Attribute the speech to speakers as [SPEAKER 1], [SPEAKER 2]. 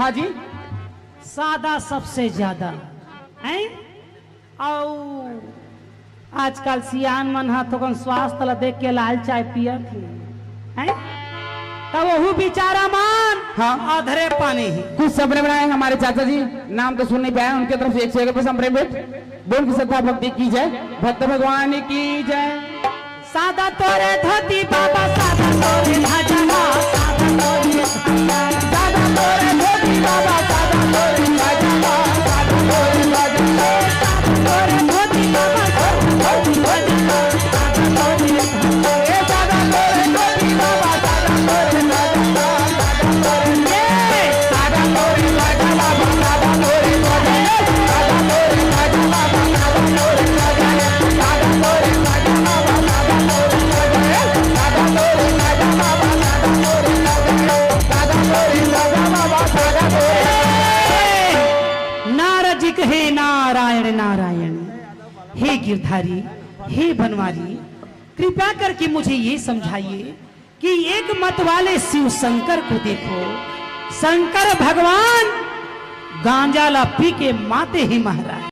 [SPEAKER 1] हाँ जी,
[SPEAKER 2] सादा सबसे ज्यादा हैं। और आजकल सियान मन हा तो स्वास्थ्य ला देख के लाल चाय पिया थी हैं। तो वहू बेचारा मान
[SPEAKER 1] हाँ।
[SPEAKER 2] अधरे पानी ही
[SPEAKER 1] कुछ सपने बनाए हमारे चाचा जी, नाम तो सुन नहीं पाया, उनके तरफ से 101 रुपये संप्रेम भेंट। बोल की श्रद्धा भक्ति की जय, भक्त भगवान की जय।
[SPEAKER 2] सादा तोरे धोती बाबा, सादा तोरे भजवा,
[SPEAKER 1] सादा तोरे धोती बाबा, सादा तोरे भजवा, सादा तोरे भजवा,
[SPEAKER 2] तोरे धोती बाबा,
[SPEAKER 1] सादा तोरे भजवा, सादा तोरे भजवा, सादा तोरे धोती बाबा, सादा तोरे भजवा, सादा तोरे भजवा, सादा तोरे भजवा, सादा तोरे भजवा, सादा तोरे भजवा, सादा तोरे भजवा, सादा तोरे भजवा, सादा तोरे भजवा, सादा तोरे भजवा, सादा तोरे भजवा, सादा तोरे।
[SPEAKER 2] नारद जी कहे नारायण नारायण, हे गिरधारी, हे बनवारी, कृपया करके मुझे ये समझाइए कि एक मत वाले शिव शंकर को देखो, शंकर भगवान गांजा ला पी के माते ही महाराज।